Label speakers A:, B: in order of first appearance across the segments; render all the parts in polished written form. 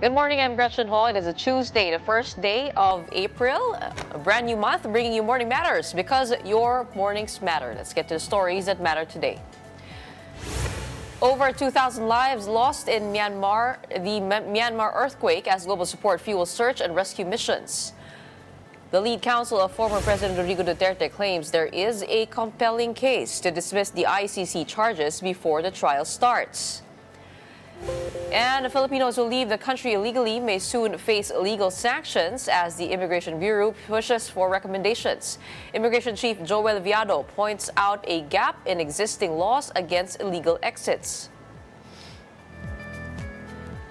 A: Good morning, I'm Gretchen Hall. It is a Tuesday, the first day of April, a brand new month, bringing you Morning Matters because your mornings matter. Let's get to the stories that matter today. Over 2,000 lives lost in Myanmar, the Myanmar earthquake as global support fuels search and rescue missions. The lead counsel of former President Rodrigo Duterte claims there is a compelling case to dismiss the ICC charges before the trial starts. And Filipinos who leave the country illegally may soon face legal sanctions as the Immigration Bureau pushes for recommendations. Immigration Chief Joel Viado points out a gap in existing laws against illegal exits.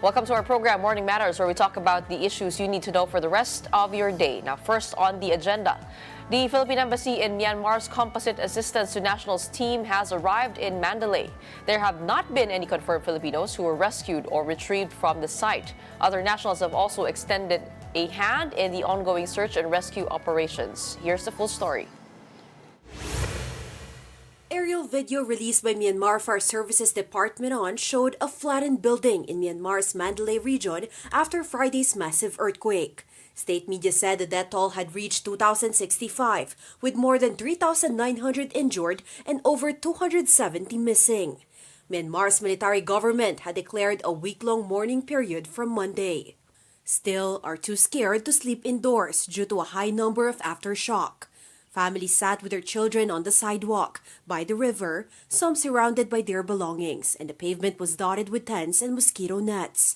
A: Welcome to our program, Morning Matters, where we talk about the issues you need to know for the rest of your day. Now, first on the agenda. The Philippine Embassy in Myanmar's Composite Assistance to Nationals team has arrived in Mandalay. There have not been any confirmed Filipinos who were rescued or retrieved from the site. Other nationals have also extended a hand in the ongoing search and rescue operations. Here's the full story.
B: Aerial video released by Myanmar Fire Services Department showed a flattened building in Myanmar's Mandalay region after Friday's massive earthquake. State media said the death toll had reached 2,065, with more than 3,900 injured and over 270 missing. Myanmar's military government had declared a week-long mourning period from Monday. Still are too scared to sleep indoors due to a high number of aftershock. Families sat with their children on the sidewalk, by the river, some surrounded by their belongings, and the pavement was dotted with tents and mosquito nets.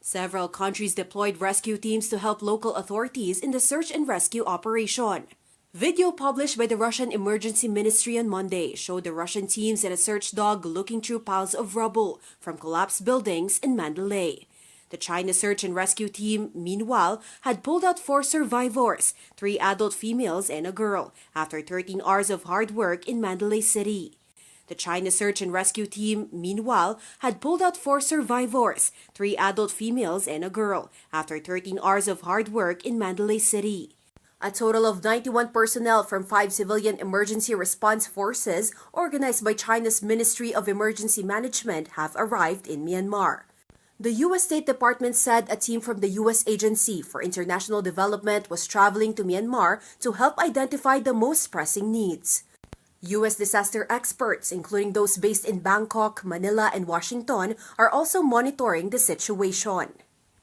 B: Several countries deployed rescue teams to help local authorities in the search and rescue operation. Video published by the Russian Emergency Ministry on Monday showed the Russian teams and a search dog looking through piles of rubble from collapsed buildings in Mandalay. The China search and rescue team, meanwhile, had pulled out 4 survivors, 3 adult females and a girl, after 13 hours of hard work in Mandalay City. The China search and rescue team, meanwhile, had pulled out 4 survivors, 3 adult females and a girl, after 13 hours of hard work in Mandalay City. A total of 91 personnel from 5 civilian emergency response forces organized by China's Ministry of Emergency Management have arrived in Myanmar. The U.S. State Department said a team from the U.S. Agency for International Development was traveling to Myanmar to help identify the most pressing needs. U.S. disaster experts, including those based in Bangkok, Manila, and Washington, are also monitoring the situation.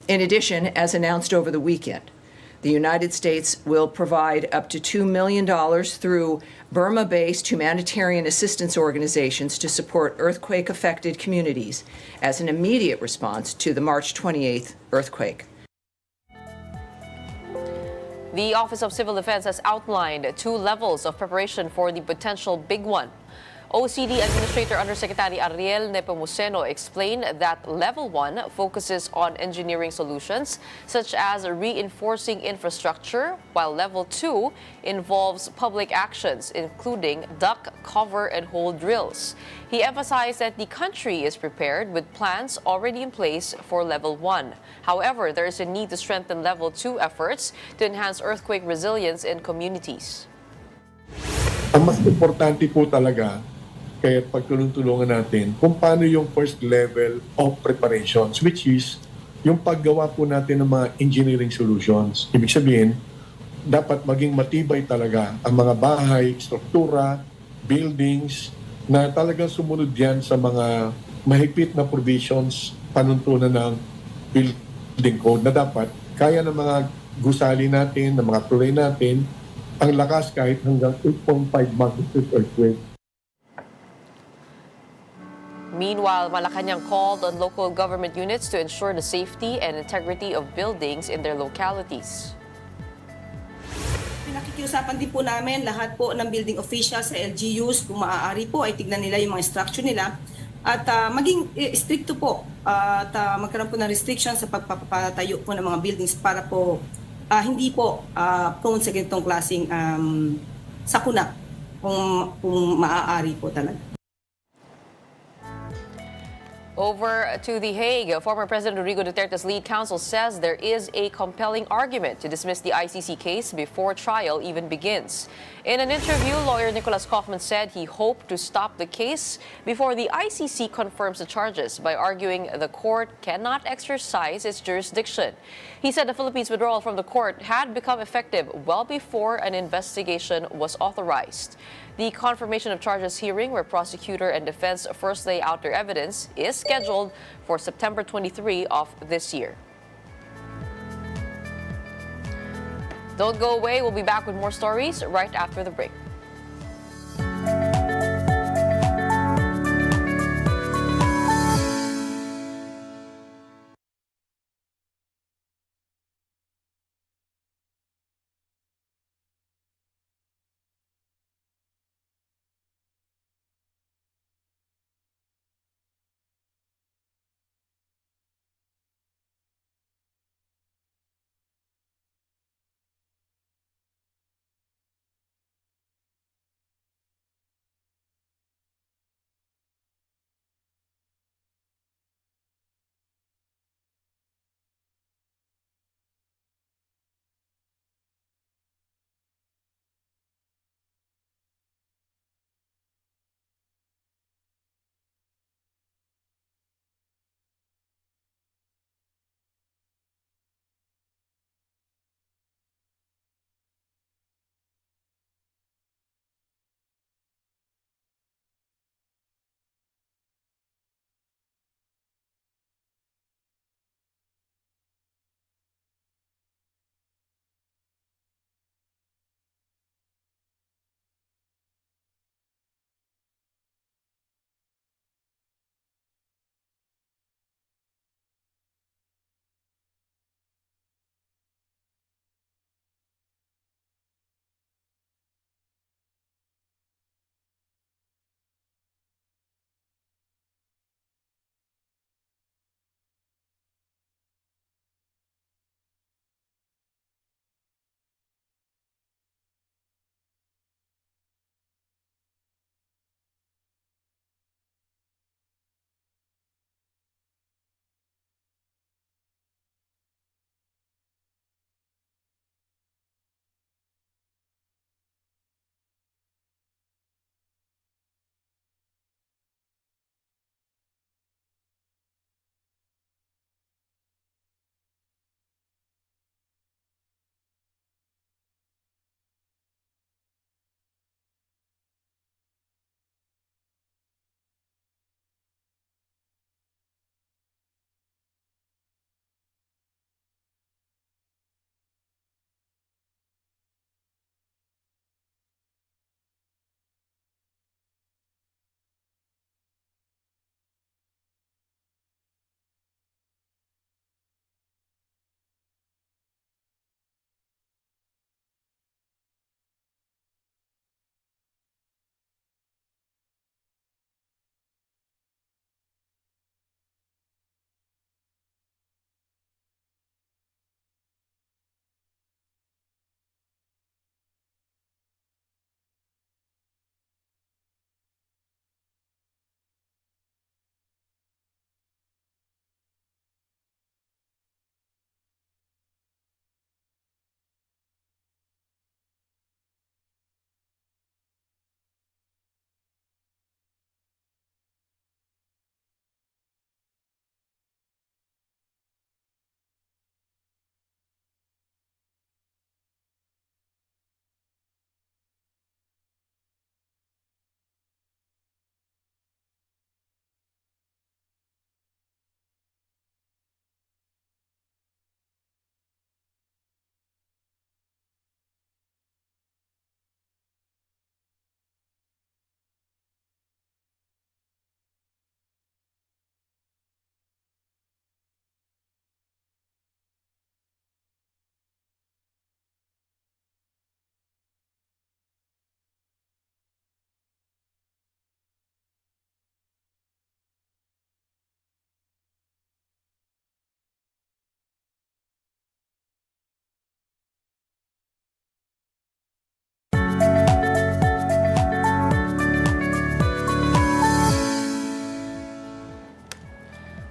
C: In addition, as announced over the weekend, the United States will provide up to $2 million through Burma-based humanitarian assistance organizations to support earthquake-affected communities as an immediate response to the March 28th earthquake.
A: The Office of Civil Defense has outlined 2 levels of preparation for the potential big one. OCD Administrator Undersecretary Ariel Nepomuceno explained that Level 1 focuses on engineering solutions such as reinforcing infrastructure, while Level 2 involves public actions, including duck, cover, and hole drills. He emphasized that the country is prepared with plans already in place for Level 1. However, there is a need to strengthen Level 2 efforts to enhance earthquake resilience in communities.
D: Ang mas importante po talaga, kaya pagtulong-tulungan natin kung paano yung first level of preparations, which is yung paggawa po natin ng mga engineering solutions. Ibig sabihin, dapat maging matibay talaga ang mga bahay, struktura, buildings, na talagang sumunod yan sa mga mahigpit na provisions, panuntunan ng building code na dapat kaya ng mga gusali natin, ng mga tulay natin, ang lakas kahit hanggang 8.5 magnitude earthquake.
A: Meanwhile, Malacanang called on local government units to ensure the safety and integrity of buildings in their localities.
E: Nakikiusapan din po namin lahat po ng building officials sa LGUs kung maaari po ay tignan nila yung mga structure nila at maging stricto po at magkaroon po ng restriction sa pagpapatayo po ng mga buildings para po hindi po prone sa ganitong klaseng sakuna kung maaari po talaga.
A: Over to The Hague, former President Rodrigo Duterte's lead counsel says there is a compelling argument to dismiss the ICC case before trial even begins. In an interview, lawyer Nicholas Kaufman said he hoped to stop the case before the ICC confirms the charges by arguing the court cannot exercise its jurisdiction. He said the Philippines' withdrawal from the court had become effective well before an investigation was authorized. The confirmation of charges hearing, where prosecutor and defense first lay out their evidence, is scheduled for September 23 of this year. Don't go away. We'll be back with more stories right after the break.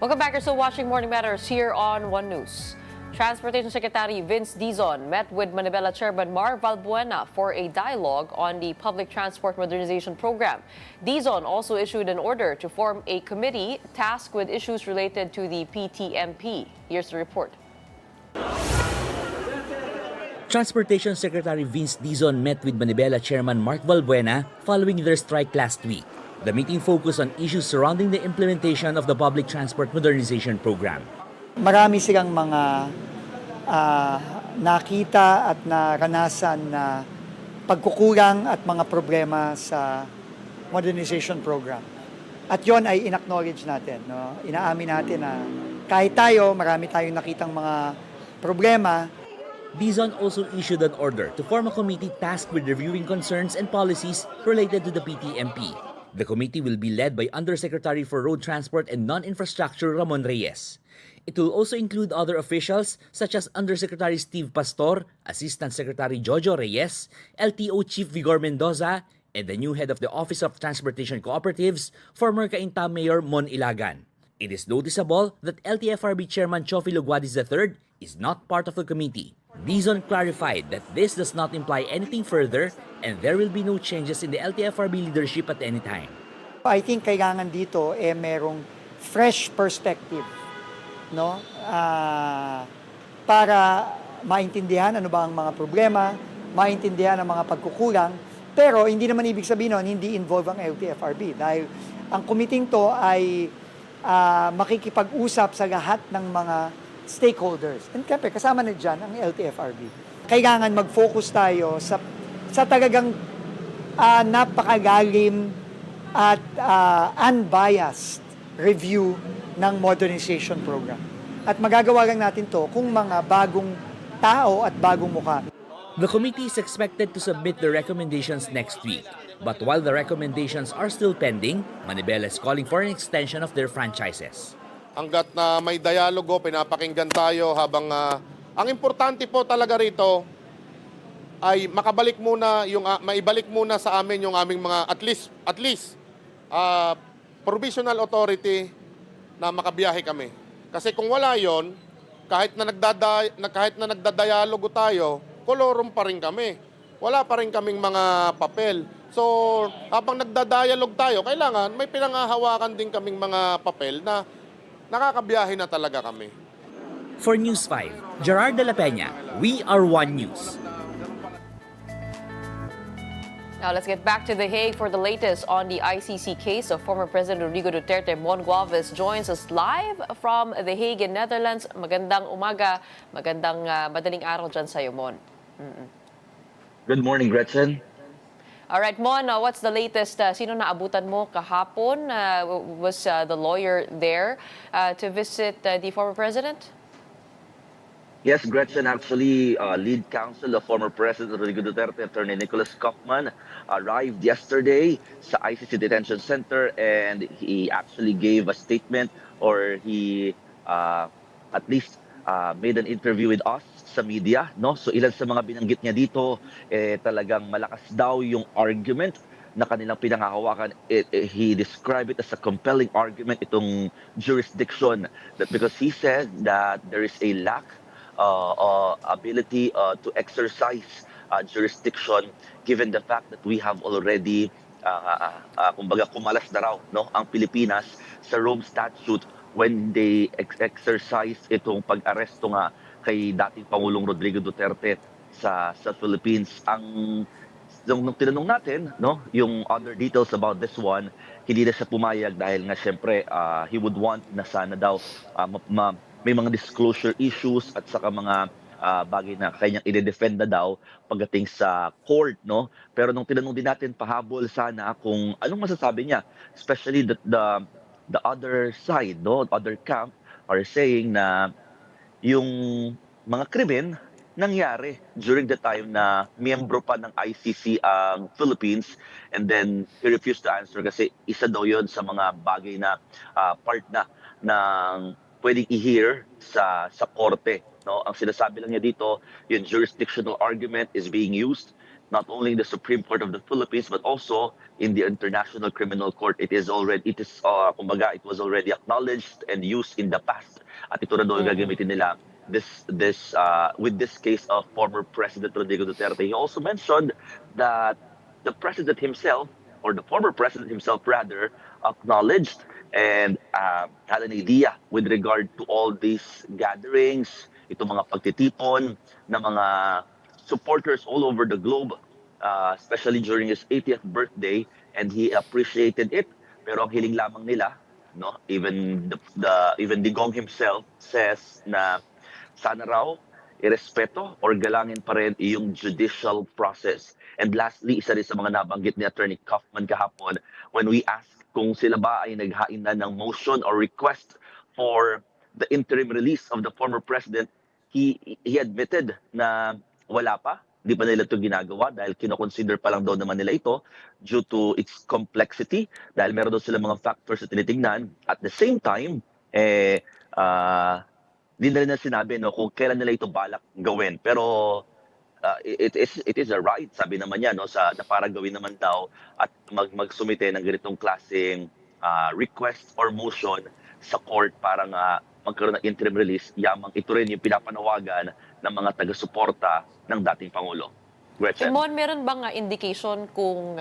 A: Welcome back. You're still watching Morning Matters here on One News. Transportation Secretary Vince Dizon met with Manibela Chairman Mar Valbuena for a dialogue on the Public Transport Modernization Program. Dizon also issued an order to form a committee tasked with issues related to the PTMP. Here's the report.
F: Transportation Secretary Vince Dizon met with Manibela Chairman Mark Valbuena following their strike last week. The meeting focused on issues surrounding the implementation of the Public Transport Modernization Program.
G: Marami silang mga nakita at naranasan na pagkukulang at mga problema sa modernization program. At yon ay in-acknowledge natin. No? Inaamin natin na kahit tayo, marami tayong nakitang mga problema.
F: Dizon also issued an order to form a committee tasked with reviewing concerns and policies related to the PTMP. The committee will be led by Undersecretary for Road Transport and Non-Infrastructure Ramon Reyes. It will also include other officials such as Undersecretary Steve Pastor, Assistant Secretary Jojo Reyes, LTO Chief Vigor Mendoza, and the new head of the Office of Transportation Cooperatives, former Cainta Mayor Mon Ilagan. It is noticeable that LTFRB Chairman Chofi Luguadis III is not part of the committee. Dizon clarified that this does not imply anything further and there will be no changes in the LTFRB leadership at any time.
G: I think kailangan dito merong fresh perspective, no? Para maintindihan ano ba ang mga problema, maintindihan ang mga pagkukulang, pero hindi naman ibig sabihin nun, hindi involve ang LTFRB dahil ang committee to ay makikipag-usap sa lahat ng mga stakeholders. And siyempre, kasama na dyan ang LTFRB. Kailangan mag-focus tayo sa talagang napakalalim at unbiased review ng modernization program. At magagawa lang natin to kung mga bagong tao at bagong mukha.
F: The committee is expected to submit the recommendations next week. But while the recommendations are still pending, Manibela is calling for an extension of their franchises.
H: Hanggat na may dialogo, pinapakinggan tayo habang ang importante po talaga rito ay maibalik muna sa amin yung aming mga at least provisional authority na makabiyahe kami. Kasi kung wala yon, kahit na nagdadialogo tayo, kolorum pa rin kami. Wala pa rin kaming mga papel. So, habang nagdadialog tayo, kailangan may pinanghahawakan din kaming mga papel na nakakabiyahe na talaga kami.
F: For News 5, Gerard de la Peña, We Are One News.
A: Now let's get back to The Hague for the latest on the ICC case of former President Rodrigo Duterte. Mon Gualvez joins us live from The Hague in Netherlands. Magandang umaga, magandang madaling araw dyan sa'yo, Mon.
I: Good morning, Gretchen.
A: All right, Mon, what's the latest? Sino naabutan mo kahapon? Was the lawyer there to visit the former president?
I: Yes, Gretchen, actually, lead counsel of former President Rodrigo Duterte, Attorney Nicholas Kaufman, arrived yesterday sa ICC Detention Center and he actually gave a statement or he at least made an interview with us sa media, no? So ilan sa mga binanggit niya dito, talagang malakas daw yung argument na kanilang pinanghahawakan. He described it as a compelling argument, itong jurisdiction, that because he said that there is a lack ability to exercise jurisdiction given the fact that we have already kumbaga kumalas na raw, no, ang Pilipinas sa Rome Statute when they exercise itong pag-aresto nga kay dating Pangulong Rodrigo Duterte sa Philippines. Nung tinanong natin, no, yung other details about this one, hindi na siya pumayag dahil nga syempre he would want na sana daw may mga disclosure issues at saka mga bagay na kanyang i-defend na daw pagdating sa court, no? Pero nung tinanong din natin pahabol sana kung anong masasabi niya, especially the other side, no, other camp are saying na yung mga krimen nangyari during the time na miyembro pa ng ICC ang Philippines, and then he refused to answer kasi isa daw yun sa mga bagay na part na ng pwedeng i-hear sa korte, no? Ang sinasabi lang niya dito, yung jurisdictional argument is being used not only in the Supreme Court of the Philippines but also in the International Criminal Court. Kumbaga, it was already acknowledged and used in the past. At ito na daw gagamitin nila with this case of former President Rodrigo Duterte. He also mentioned that the president himself, or the former president himself rather, acknowledged and had an idea with regard to all these gatherings, itong mga pagtitipon ng mga supporters all over the globe, especially during his 80th birthday, and he appreciated it. Pero ang hiling lamang nila, no, even even Digong himself says na sana raw irespeto or galangin pa rin yung judicial process. And lastly, isa rin sa mga nabanggit ni Attorney Kaufman kahapon when we asked kung sila ba ay naghain na ng motion or request for the interim release of the former president, he admitted na wala pa. Di pa nila ito ginagawa dahil kinoconsider pa lang daw naman nila ito due to its complexity dahil meron daw sila mga factors na tinitingnan. At the same time, di na rin na sinabi no, kung kailan nila ito balak gawin. Pero it is a right, sabi naman niya, no, na para gawin naman daw at magsumite ng ganitong klaseng request or motion sa court para nga magkaroon ng interim release. Yamang ito rin yung pinapanawagan ng mga taga-suporta ng dating Pangulo. Gretchen?
A: Mon, meron bang indication kung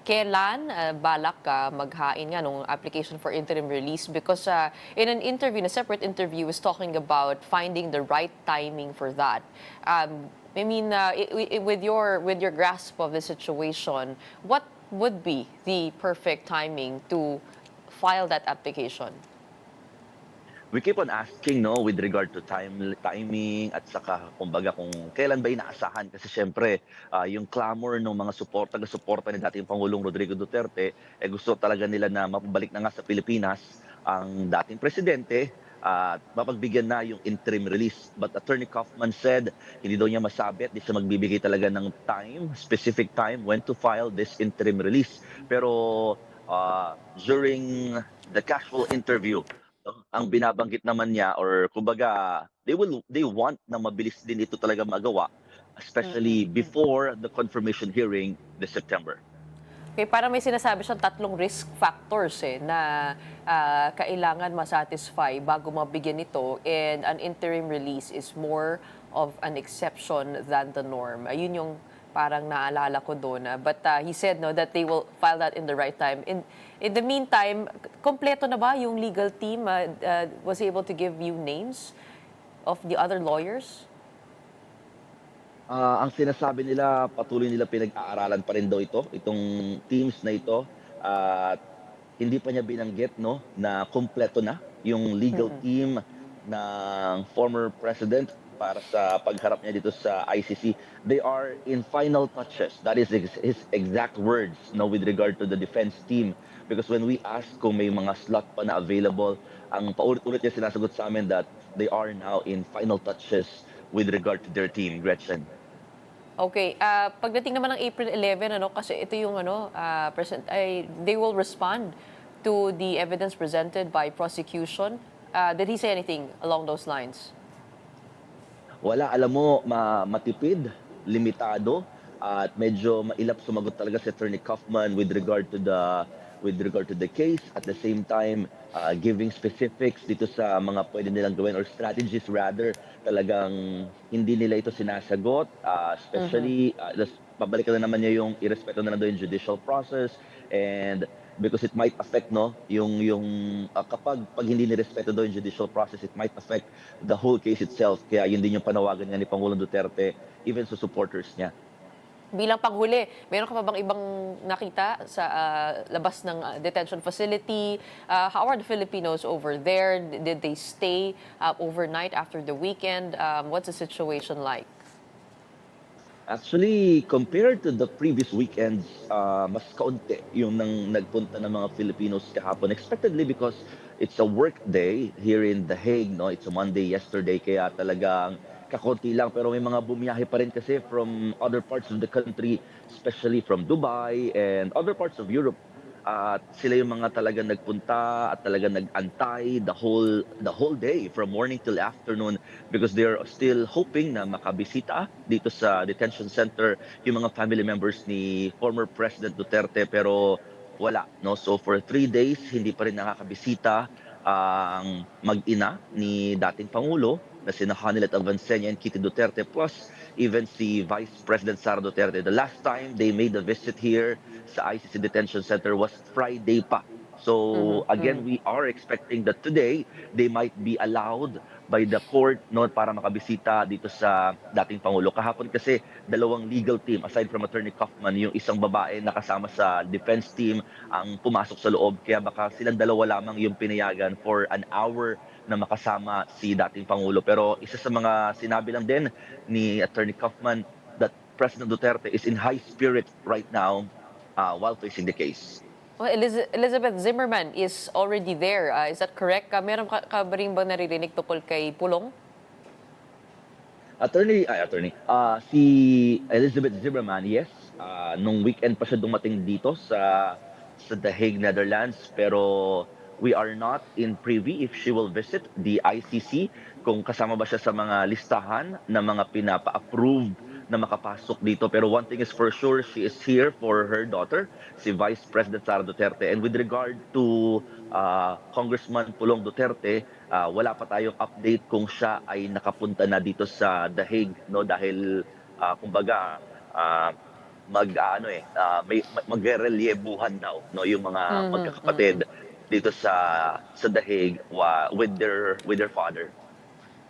A: kailan balak maghain nga nung application for interim release? Because in an interview, in a separate interview, was talking about finding the right timing for that. I mean, with your grasp of the situation, what would be the perfect timing to file that application?
I: We keep on asking, no, with regard to timing at saka kumbaga kung kailan ba inaasahan kasi syempre yung clamor ng mga taga-suporta ni dating Pangulong Rodrigo Duterte gusto talaga nila na mapabalik na nga sa Pilipinas ang dating presidente at mapagbigyan na yung interim release. But Attorney Kaufman said hindi daw niya masabi at di siya magbibigay talaga ng specific time when to file this interim release. Pero during the casual interview, ang binabanggit naman niya or kumbaga they want na mabilis din ito talaga magawa, especially before the confirmation hearing this September.
A: Okay, parang may sinasabi siyang 3 risk factors na kailangan masatisfy bago mabigyan ito, and an interim release is more of an exception than the norm. Ayun yung parang naalala ko doon. But he said no that they will file that in the right time. In the meantime, kompleto na ba yung legal team? Was he able to give you names of the other lawyers?
I: Ang sinasabi nila, patuloy nila pinag-aaralan pa rin daw itong teams na ito. At hindi pa niya binanggit no, na kompleto na yung legal team ng former president para sa pagharap niya dito sa ICC. They are in final touches. That is his exact words no, with regard to the defense team. Because when we ask kung may mga slot pa na available, ang paulit-ulit niya sinasagot sa amin that they are now in final touches with regard to their team, Gretchen.
A: Okay, pagdating naman ng April 11, kasi ito yung they will respond to the evidence presented by prosecution. Did he say anything along those lines?
I: Wala, alam mo, matipid, limitado, at medyo mailap sumagot talaga si Attorney Kaufman with regard to the case. At the same time, giving specifics dito sa mga pwede nilang gawin or strategies rather, talagang hindi nila ito sinasagot. Especially, pabalikan na naman niya yung irespeto na daw yung judicial process, and because it might affect kapag hindi nirespeto daw yung judicial process, it might affect the whole case itself. Kaya yun din yung panawagan niya ni Pangulong Duterte even sa supporters niya.
A: Bilang panghuli, meron ka pa bang ibang nakita sa labas ng detention facility? How are the Filipinos over there? Did they stay overnight after the weekend? What's the situation like?
I: Actually, compared to the previous weekends, mas kaunti yung nagpunta ng mga Filipinos kahapon. Expectedly because it's a work day here in The Hague, no? It's a Monday yesterday, kaya talagang kakunti lang. Pero may mga bumiyahe pa rin kasi from other parts of the country, especially from Dubai and other parts of Europe. at sila yung mga talagang nagpunta at talagang nag-antay the whole day from morning till afternoon because they're still hoping na makabisita dito sa detention center yung mga family members ni former President Duterte, pero wala, no? So for 3 days hindi pa rin nakakabisita ang mag-ina ni dating Pangulo na sina Hanilet Alvancenia and Kitty Duterte, plus even si Vice President Sara Duterte. The last time they made a visit here sa ICC Detention Center was Friday pa. So again, we are expecting that today they might be allowed by the court, no, para makabisita dito sa dating Pangulo. Kahapon kasi dalawang legal team aside from Attorney Kaufman, yung isang babae na kasama sa defense team ang pumasok sa loob, kaya baka silang dalawa lamang yung pinayagan for an hour na makasama si dating Pangulo. Pero isa sa mga sinabi lang din ni Attorney Kaufman that President Duterte is in high spirit right now while facing the case.
A: Well, Elizabeth Zimmerman is already there. Is that correct? Meron ka ba rin ba naririnig tungkol kay Pulong?
I: Si Elizabeth Zimmerman, yes, nung weekend pa siya dumating dito sa The Hague, Netherlands, pero we are not in privy if she will visit the ICC, kung kasama ba siya sa mga listahan na mga pinapa-approve na makapasok dito. Pero one thing is for sure, she is here for her daughter, si Vice President Sara Duterte. And with regard to Congressman Pulong Duterte, wala pa tayong update kung siya ay nakapunta na dito sa The Hague, no, dahil kumbaga magre-reliebuhan daw, no, yung mga magkakapatid dito sa The Hague with their father.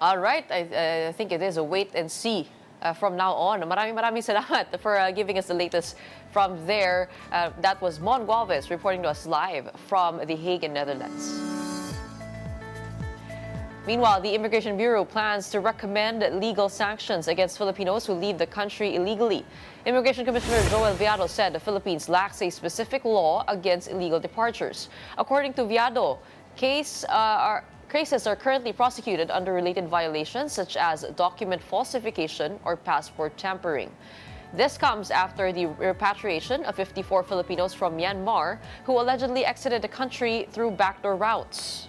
A: All right. I think it is a wait and see from now on. Maraming salamat for giving us the latest from there. That was Mon Gualvez reporting to us live from The Hague in Netherlands. Meanwhile, the Immigration Bureau plans to recommend legal sanctions against Filipinos who leave the country illegally. Immigration Commissioner Joel Viado said the Philippines lacks a specific law against illegal departures. According to Viado, cases are currently prosecuted under related violations such as document falsification or passport tampering. This comes after the repatriation of 54 Filipinos from Myanmar who allegedly exited the country through backdoor routes.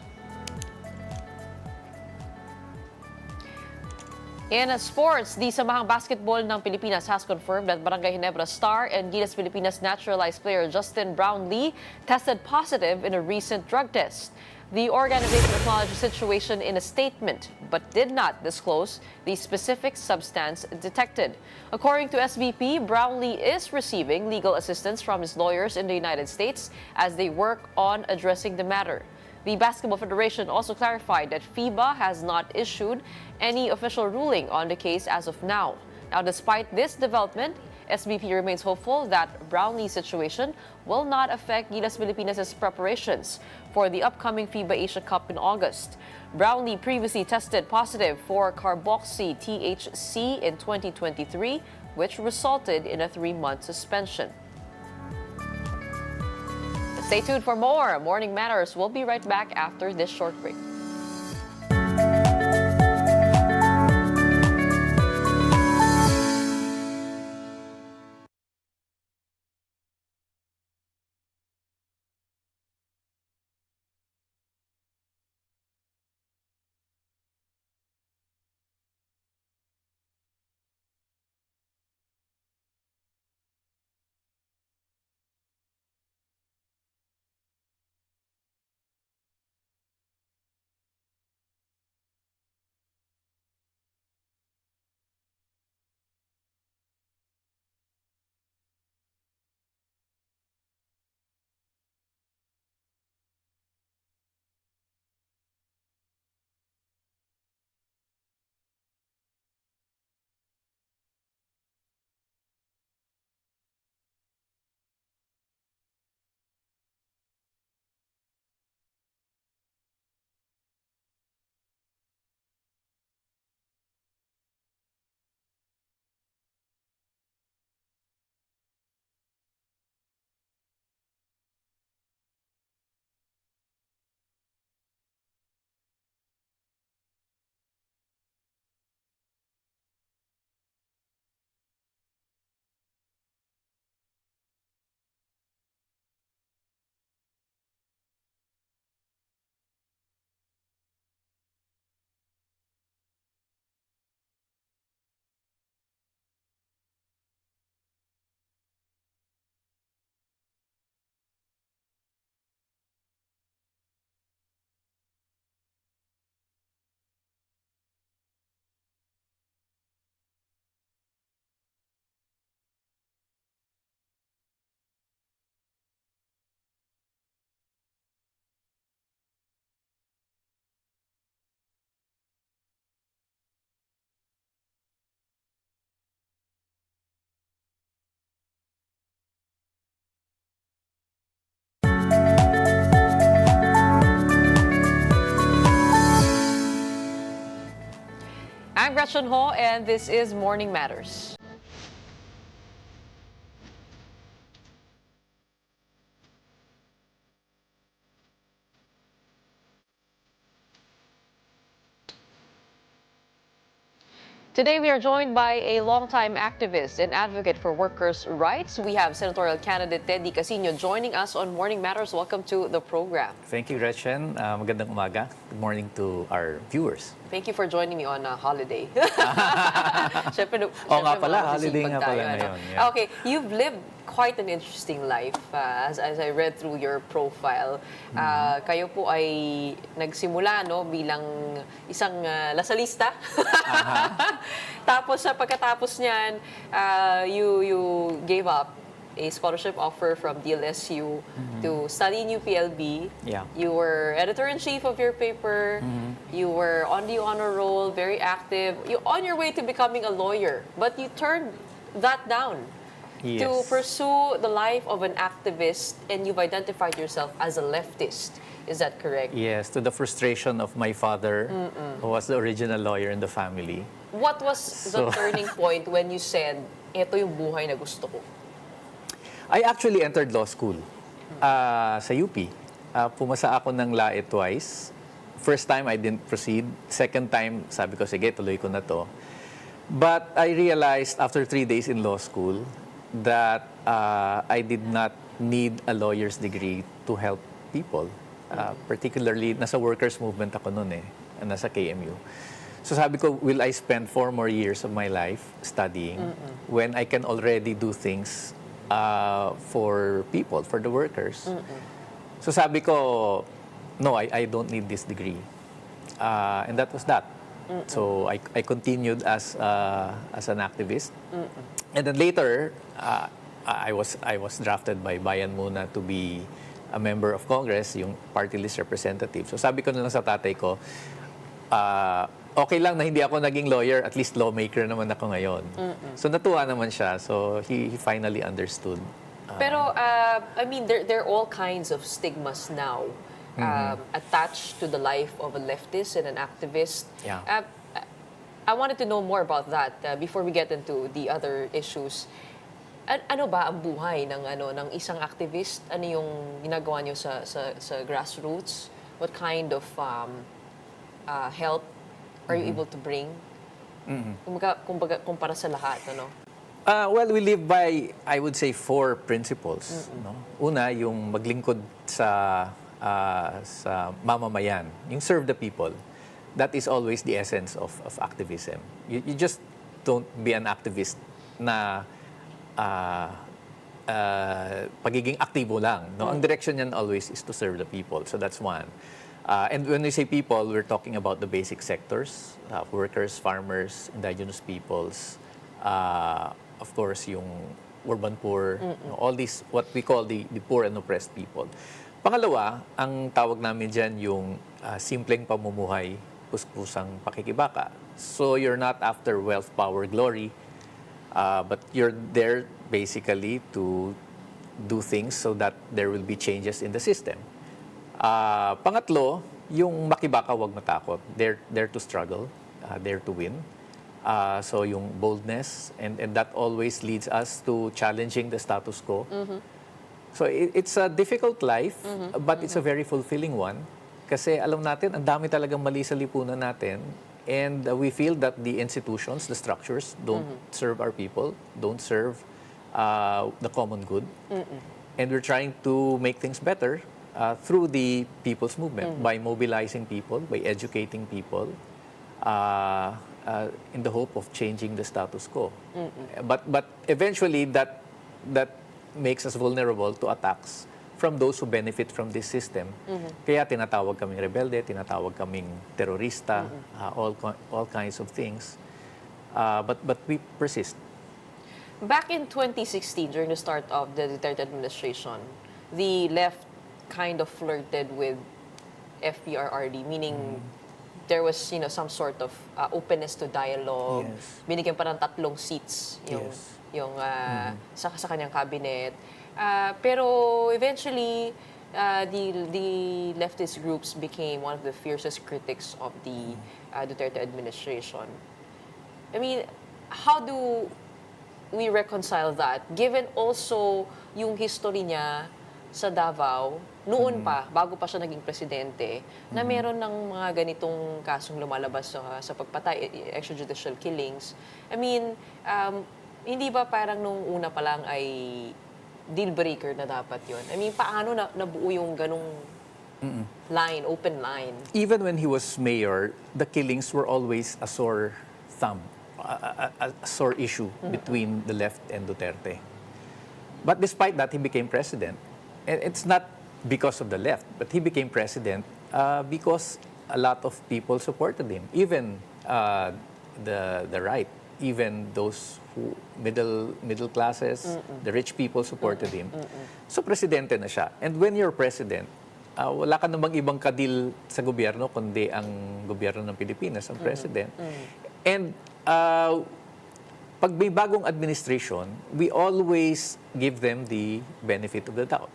A: In sports, the Samahang Basketball ng Pilipinas has confirmed that Barangay Ginebra star and Gilas Pilipinas naturalized player Justin Brownlee tested positive in a recent drug test. The organization acknowledged the situation in a statement, but did not disclose the specific substance detected. According to SBP, Brownlee is receiving legal assistance from his lawyers in the United States as they work on addressing the matter. The Basketball Federation also clarified that FIBA has not issued any official ruling on the case as of now. Now, despite this development, SBP remains hopeful that Brownlee's situation will not affect Gilas Pilipinas' preparations for the upcoming FIBA Asia Cup in August. Brownlee previously tested positive for carboxy THC in 2023, which resulted in a 3-month suspension. Stay tuned for more Morning Matters. We'll be right back after this short break. I'm Gretchen Ho, and this is Morning Matters. Today, we are joined by a longtime activist and advocate for workers' rights. We have senatorial candidate Teddy Casino joining us on Morning Matters. Welcome to the program.
J: Thank you, Gretchen. Magandang umaga. Good morning to our viewers.
A: Thank you for joining me on a holiday. Siyempre,
J: Oo nga pala,
A: mga
J: holiday
A: masisipag
J: nga pala
A: tayo,
J: ngayon, yeah.
A: Okay, you've lived quite an interesting life. As I read through your profile, kayo po ay nagsimula bilang isang lasalista. Tapos sa pagkatapos niyan, you gave up a scholarship offer from DLSU to study in UPLB.
J: Yeah.
A: You were editor-in-chief of your paper. You were on the honor roll, very active. You're on your way to becoming a lawyer, but you turned that down to
J: Yes.
A: pursue the life of an activist, and you've identified yourself as a leftist. Is that correct?
J: Yes, to the frustration of my father, who was the original lawyer in the family.
A: What was the
J: So-
A: turning point when you said, ito yung buhay na gusto ko?
J: I actually entered law school sa UP. Pumasa ako ng LAE twice. First time, I didn't proceed. Second time, sabi ko, sige, tuloy ko na to. But I realized after 3 days in law school that I did not need a lawyer's degree to help people. Particularly, nasa workers movement ako noon nasa KMU. So sabi ko, will I spend 4 more years of my life studying when I can already do things for people, for the workers? So sabi ko, no, I don't need this degree. And that was that. So I continued as an activist. And then later, I was drafted by Bayan Muna to be a member of Congress, yung party list representative. So sabi ko na lang sa tatay ko, okay lang na hindi ako naging lawyer, at least lawmaker naman ako ngayon. So natuwa naman siya. So he finally understood.
A: Pero, I mean, there are all kinds of stigmas now attached to the life of a leftist and an activist.
J: Yeah.
A: I wanted to know more about that before we get into the other issues. Ano ba ang buhay ng isang activist? Ano yung ginagawa niyo sa grassroots? What kind of help are you able to bring? Kumbaga, kumpara sa lahat, ano?
J: Well, we live by, I would say, 4 principles. No? Una, yung maglingkod sa mamamayan, yung serve the people. That is always the essence of activism. You just don't be an activist na pagiging aktibo lang. No? Ang direction niyan always is to serve the people. So that's one. And when we say people, we're talking about the basic sectors, workers, farmers, indigenous peoples, of course, yung urban poor, all these, what we call the poor and oppressed people. Pangalawa, ang tawag namin dyan yung simpleng pamumuhay, puspusang pakikibaka. So you're not after wealth, power, glory, but you're there basically to do things so that there will be changes in the system. Pangatlo, yung makibaka, wag matakot. They're to struggle, they're to win. So yung boldness, and that always leads us to challenging the status quo. So it's a difficult life, but it's a very fulfilling one. Kasi alam natin, ang dami talagang mali sa lipunan natin. And we feel that the institutions, the structures, don't serve our people, don't serve the common good. And we're trying to make things better through the people's movement, by mobilizing people, by educating people, in the hope of changing the status quo. But eventually, that makes us vulnerable to attacks from those who benefit from this system. Kaya tinatawag kaming rebelde, tinatawag kaming terorista, all kinds of things. But we persist.
A: Back in 2016, during the start of the Duterte administration, the left kind of flirted with FPRRD, meaning there was some sort of openness to dialogue.
J: Yes.
A: Binigyan pa ng 3 seats
J: Yes.
A: yung sa kanyang cabinet. Pero eventually, the leftist groups became one of the fiercest critics of the Duterte administration. I mean, how do we reconcile that? Given also yung history niya sa Davao, noon pa, bago pa siya naging presidente, na meron ng mga ganitong kasong lumalabas sa pagpatay, extrajudicial killings. I mean, hindi ba parang nung una pa lang ay deal breaker na dapat yon? I mean, paano nabuo yung ganong line, open line?
J: Even when he was mayor, the killings were always a sore thumb, a sore issue between the left and Duterte. But despite that, he became president. And it's not because of the left, but he became president because a lot of people supported him, even the right, even those who middle classes, the rich people supported him. So presidente na siya. And when you're president, wala ka namang ibang kadil sa gobyerno kundi ang gobyerno ng Pilipinas, ang president. And pag may bagong administration, we always give them the benefit of the doubt.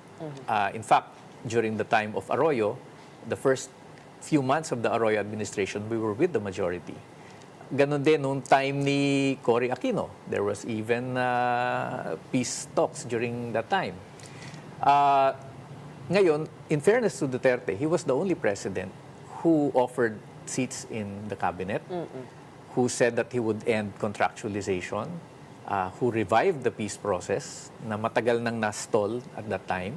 J: In fact, during the time of Arroyo, the first few months of the Arroyo administration, we were with the majority. Ganon din nung time ni Cory Aquino. There was even peace talks during that time. Ngayon, in fairness to Duterte, he was the only president who offered seats in the cabinet, who said that he would end contractualization, who revived the peace process na matagal nang na-stall at that time.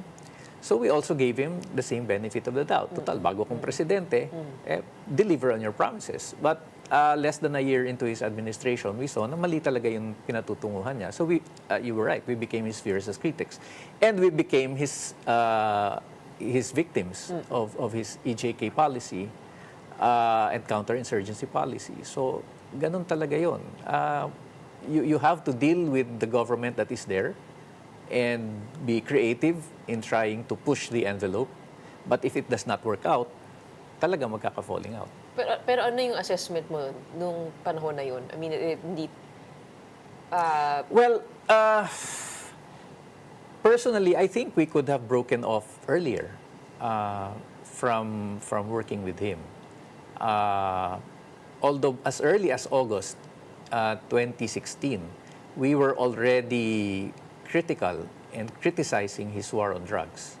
J: So we also gave him the same benefit of the doubt. Total, bago kong presidente, deliver on your promises. But less than a year into his administration, we saw na mali talaga yung pinatutunguhan niya. So you were right, we became his fiercest critics. And we became his victims of his EJK policy and counterinsurgency policy. So ganun talaga yun. You have to deal with the government that is there and be creative in trying to push the envelope. But if it does not work out, talaga magkaka-falling out.
A: Pero ano yung assessment mo nung panahon na yun? I mean, hindi...
J: Personally, I think we could have broken off earlier from working with him. Although as early as August 2016, we were already critical and criticizing his war on drugs.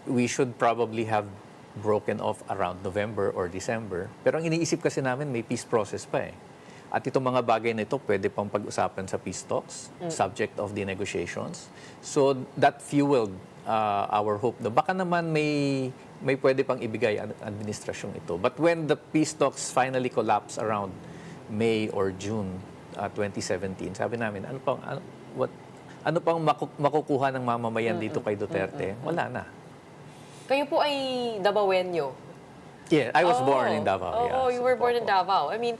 J: We should probably have broken off around November or December. Pero ang iniisip kasi namin, may peace process pa eh. At itong mga bagay na ito, pwede pang pag-usapan sa peace talks, subject of the negotiations. So that fueled our hope na baka naman may pwede pang ibigay ang administrasyong ito. But when the peace talks finally collapsed around May or June 2017, sabi namin, ano pang makukuha ng mamamayan dito kay Duterte? Wala na.
A: Kayo po ay Davaoenyo.
J: Yeah, I was born in Davao.
A: Oh, you were born in Davao. I mean,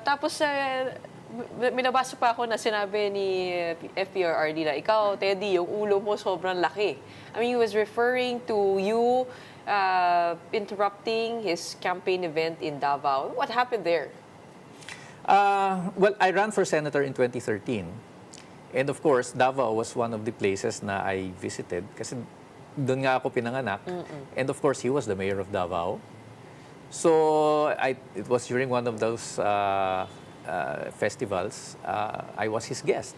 A: tapos minabasa pa ako na sinabi ni FPRRD na ikaw, Teddy, yung ulo mo sobrang laki. I mean, he was referring to you interrupting his campaign event in Davao. What happened there?
J: Well, I ran for senator in 2013. And of course, Davao was one of the places na I visited kasi doon nga ako pinanganak. And of course, he was the mayor of Davao. So it was during one of those festivals, I was his guest.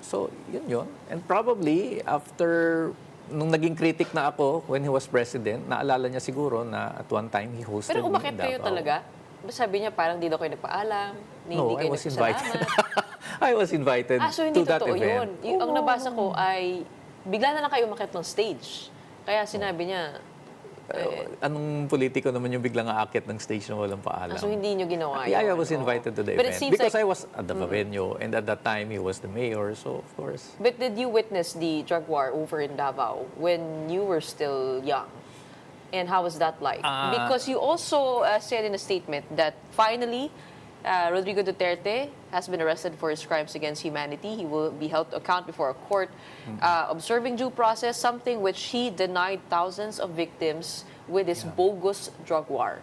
J: So yun. And probably after, nung naging critic na ako when he was president, naalala niya siguro na at one time he hosted
A: Pero
J: me
A: umakit
J: in
A: kayo
J: Davao.
A: talaga? Sabi niya parang di daw kayo nagpaalam,
J: No,
A: hindi kayo
J: I was invited.
A: nagpasalamat.
J: I was invited
A: So hindi
J: to that
A: totoo
J: event.
A: yun. Ang nabasa ko ay bigla na lang kayo umakit ng stage. Kaya sinabi niya,
J: Anong politiko naman yung biglang aakit ng stage na walang paalam?
A: so hindi niyo ginawa
J: Yeah, I
A: yun.
J: was invited to the
A: But it
J: event
A: seems
J: because
A: like-
J: I was at the venue and at that time he was the mayor, so of course.
A: But did you witness the drug war over in Davao when you were still young? And how was that like? Because you also said in a statement that finally, Rodrigo Duterte has been arrested for his crimes against humanity. He will be held to account before a court, observing due process, something which he denied thousands of victims with his bogus drug war.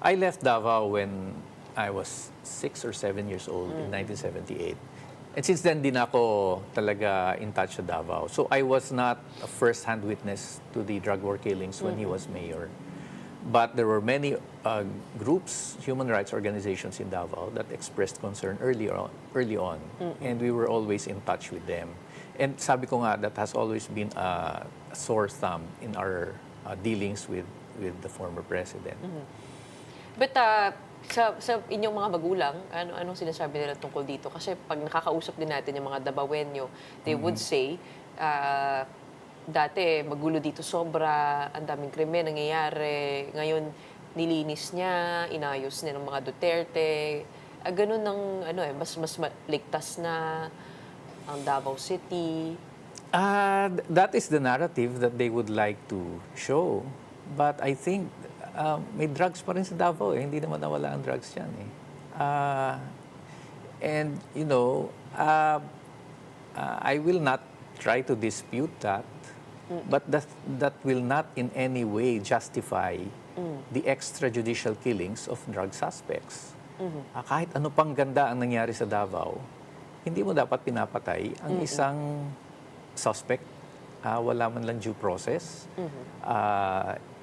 J: I left Davao when I was 6 or 7 years old in 1978. And since then, di na ako talaga in touch sa Davao. So I was not a first-hand witness to the drug war killings when he was mayor. But there were many groups, human rights organizations in Davao that expressed concern early on, and we were always in touch with them. And sabi ko nga, that has always been a sore thumb in our dealings with the former president.
A: But sa inyong mga magulang, anong sinasabi nila tungkol dito? Kasi pag nakakausap din natin yung mga Dabawenyo, they would say, dati magulo dito sobra, ang daming krimen nangyayari, ngayon nilinis niya, inayos niya ng mga Duterte. Ganun ng, mas ligtas na ang Davao City.
J: That is the narrative that they would like to show. But I think may drugs pa rin sa Davao. Hindi naman nawala ang drugs dyan. And, I will not try to dispute that. But that will not in any way justify the extrajudicial killings of drug suspects. Kahit ano pang ganda ang nangyari sa Davao, hindi mo dapat pinapatay ang isang suspect. Wala man lang due process.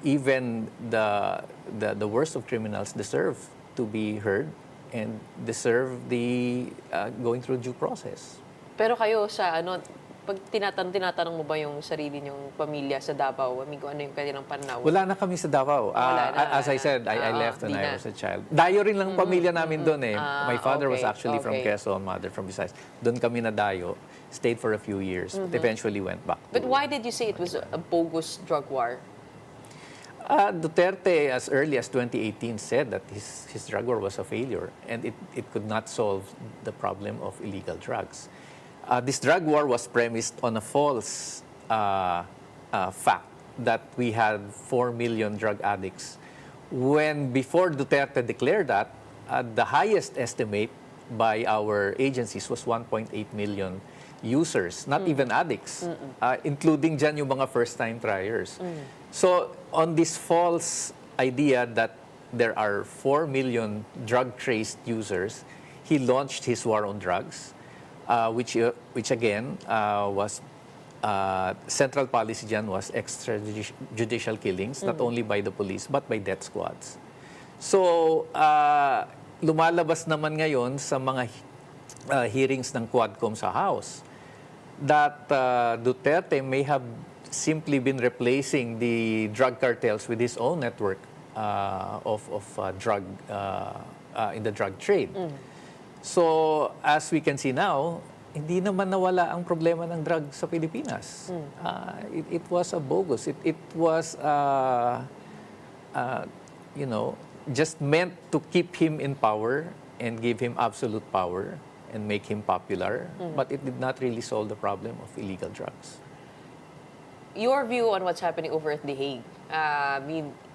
J: Even the worst of criminals deserve to be heard and deserve the going through due process.
A: Pero kayo sa pag tinatanong mo ba yung sarili niyong pamilya sa Davao? Kung ano yung kanilang pananaw?
J: Wala na kami sa Davao. As I said, I left when I was a child. Dayo rin lang pamilya namin doon eh. My father was actually from Quezon, mother from Visayas. Doon kami na dayo, stayed for a few years, but eventually went back.
A: But why did you say it was a bogus drug war?
J: Duterte, as early as 2018, said that his drug war was a failure and it could not solve the problem of illegal drugs. This drug war was premised on a false fact that we had 4 million drug addicts. When before Duterte declared that, the highest estimate by our agencies was 1.8 million users, not even addicts, including dyan yung mga first-time triers. So on this false idea that there are 4 million drug-traced users, he launched his war on drugs. Which again was central policy dyan was extrajudicial killings, not only by the police but by death squads. So lumalabas naman ngayon sa mga hearings ng Quadcom sa House that Duterte may have simply been replacing the drug cartels with his own network of drug in the drug trade. So, as we can see now, hindi naman nawala ang problema ng drug sa Pilipinas. It was a bogus. It was, just meant to keep him in power and give him absolute power and make him popular. But it did not really solve the problem of illegal drugs.
A: Your view on what's happening over at The Hague,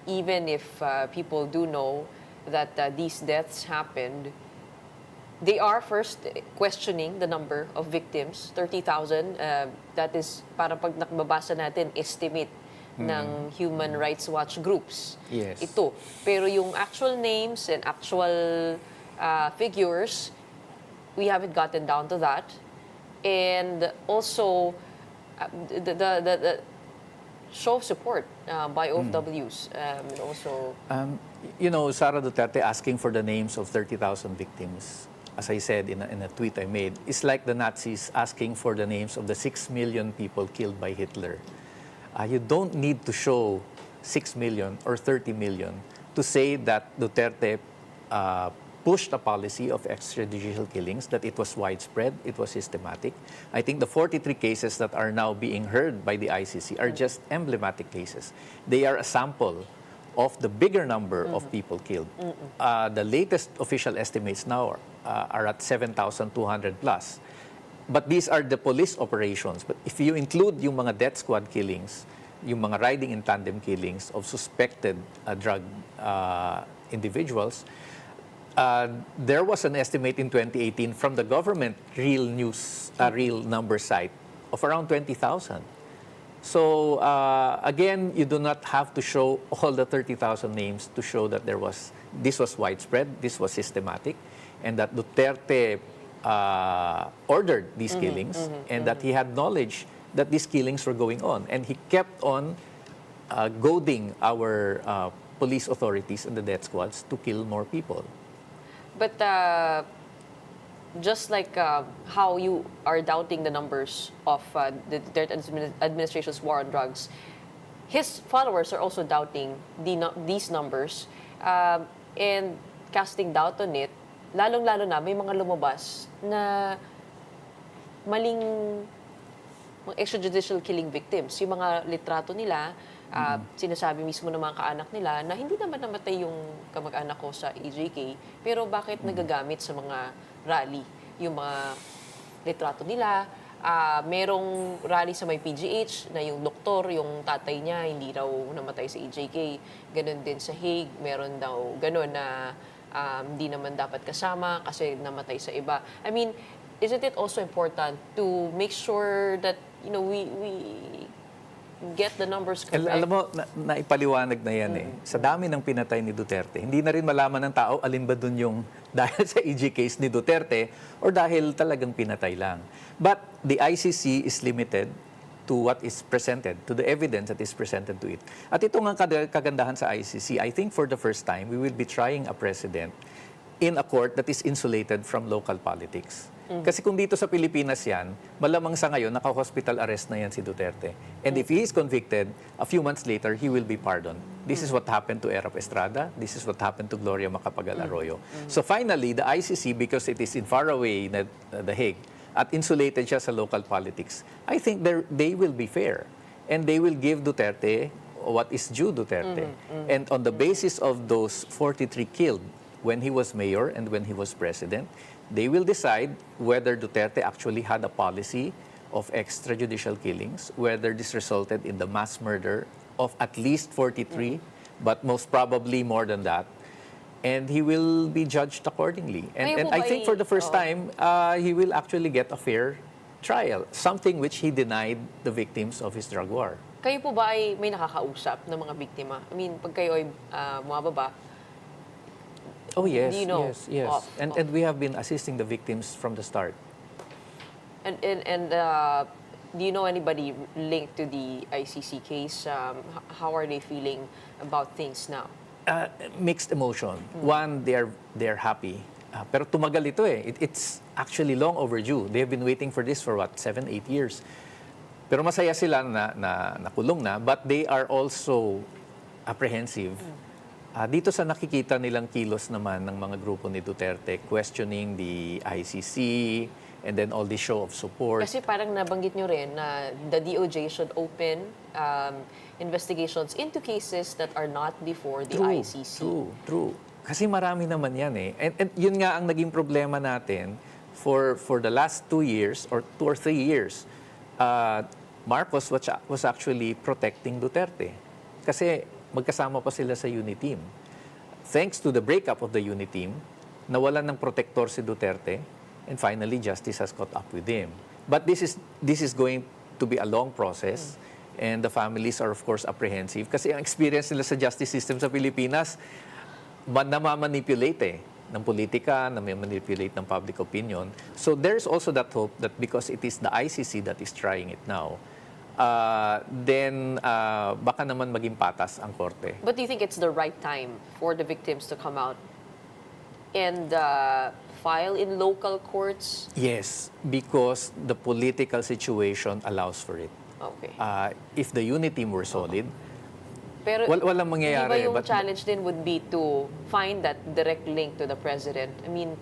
A: even if people do know that these deaths happened, they are first questioning the number of victims, 30,000. That is, para pag nakababasa natin, estimate ng Human Rights Watch groups.
J: Yes.
A: Ito. Pero yung actual names and actual figures, we haven't gotten down to that. And also, the show of support by OFWs. And also...
J: Sara Duterte asking for the names of 30,000 victims, as I said in a tweet I made, is like the Nazis asking for the names of the 6 million people killed by Hitler. You don't need to show 6 million or 30 million to say that Duterte pushed a policy of extrajudicial killings, that it was widespread, it was systematic. I think the 43 cases that are now being heard by the ICC are just emblematic cases. They are a sample of the bigger number of people killed. The latest official estimates now are at 7,200 plus. But these are the police operations. But if you include yung mga death squad killings, yung mga riding in tandem killings of suspected drug individuals, there was an estimate in 2018 from the government real number site of around 20,000. So again, you do not have to show all the 30,000 names to show that this was widespread, this was systematic, and that Duterte ordered these killings, and that he had knowledge that these killings were going on, and he kept on goading our police authorities and the death squads to kill more people.
A: But just like how you are doubting the numbers of the Duterte administration's war on drugs, his followers are also doubting these numbers and casting doubt on it. Lalong-lalo na may mga lumabas na maling mga extrajudicial killing victims. Yung mga litrato nila, sinasabi mismo ng mga kaanak nila na hindi naman namatay yung kamag-anak ko sa EJK, pero bakit nagagamit sa mga rally yung mga litrato nila. Merong rally sa may PGH na yung doktor, yung tatay niya, hindi raw namatay sa EJK. Ganon din sa Hague, meron daw ganon na hindi naman dapat kasama kasi namatay sa iba. I mean, isn't it also important to make sure that, we get the numbers correct?
J: Alam mo, naipaliwanag na yan Sa dami ng pinatay ni Duterte, hindi na rin malaman ng tao alin ba dun yung dahil sa EJ case ni Duterte or dahil talagang pinatay lang. But the ICC is limited to what is presented, to the evidence that is presented to it. At ito nga kagandahan sa ICC, I think for the first time, we will be trying a precedent in a court that is insulated from local politics. Kasi kung dito sa Pilipinas yan, malamang sa ngayon, naka-hospital arrest na yan si Duterte. And if he is convicted, a few months later, he will be pardoned. This is what happened to Erap Estrada. This is what happened to Gloria Macapagal Arroyo. So finally, the ICC, because it is in faraway The Hague, at insulated siya sa local politics, I think they will be fair. And they will give Duterte what is due Duterte. And on the basis of those 43 killed when he was mayor and when he was president, they will decide whether Duterte actually had a policy of extrajudicial killings, whether this resulted in the mass murder of at least 43, but most probably more than that. And he will be judged accordingly. And I think for the first time, he will actually get a fair trial, something which he denied the victims of his drug war.
A: Kayo po ba ay may nakakausap ng mga biktima? I mean, pag kayo ay bumababa,
J: Oh yes,
A: do you know
J: yes. And we have been assisting the victims from the start.
A: And do you know anybody linked to the ICC case? How are they feeling about things now?
J: Mixed emotion. One, they're happy. Pero tumagal ito It's actually long overdue. They have been waiting for this for 7, 8 years. Pero masaya sila na nakulong na, but they are also apprehensive. Dito sa nakikita nilang kilos naman ng mga grupo ni Duterte, questioning the ICC, and then all the show of support.
A: Kasi parang nabanggit nyo rin na the DOJ should open investigations into cases that are not before the ICC.
J: True. Kasi marami naman yan And yun nga ang naging problema natin for the last 2 years or 2 or 3 years. Marcos was actually protecting Duterte. Kasi magkasama pa sila sa Uniteam. Thanks to the breakup of the Uniteam, nawalan ng protector si Duterte, and finally justice has caught up with him. But this is going to be a long process, and the families are of course apprehensive kasi ang experience nila sa justice system sa Pilipinas namamanipulate ng politika, namamanipulate ng public opinion. So there's also that hope that because it is the ICC that is trying it now, then baka naman maging patas ang korte.
A: But do you think it's the right time for the victims to come out and file in local courts?
J: Yes, because the political situation allows for it.
A: Okay.
J: If the Uniteam were solid,
A: Pero
J: walang mangyayari.
A: Di ba yung
J: But
A: challenge din would be to find that direct link to the president? I mean,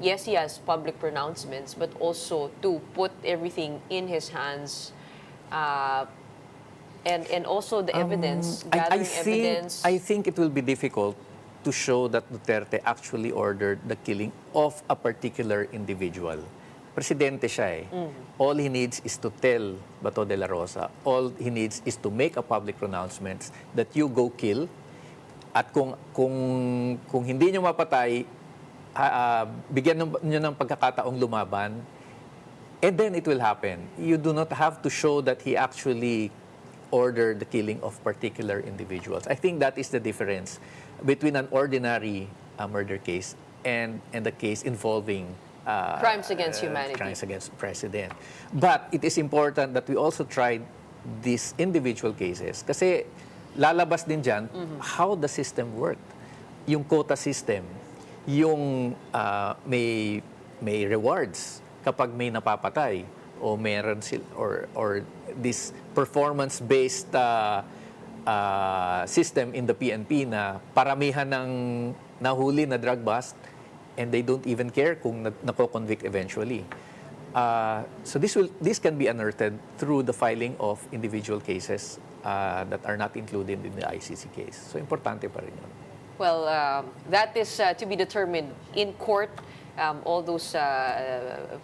A: yes, he has public pronouncements, but also to put everything in his hands and also the evidence, gathering evidence.
J: I think it will be difficult to show that Duterte actually ordered the killing of a particular individual. Presidente siya All he needs is to tell Bato de la Rosa, all he needs is to make a public pronouncement that you go kill. At kung hindi nyo mapatay, bigyan nyo ng pagkakataong lumaban, and then it will happen. You do not have to show that he actually ordered the killing of particular individuals. I think that is the difference between an ordinary murder case and the case involving
A: crimes against humanity.
J: Crimes against the president. But it is important that we also tried these individual cases kasi lalabas din dyan how the system worked. Yung quota system, yung may rewards kapag may napapatay o meron or this performance-based system in the PNP na paramihan ng nahuli na drug bust and they don't even care kung nako-convict eventually. So this can be unearthed through the filing of individual cases that are not included in the ICC case. So importante pa rin yun.
A: Well, that is to be determined in court. All those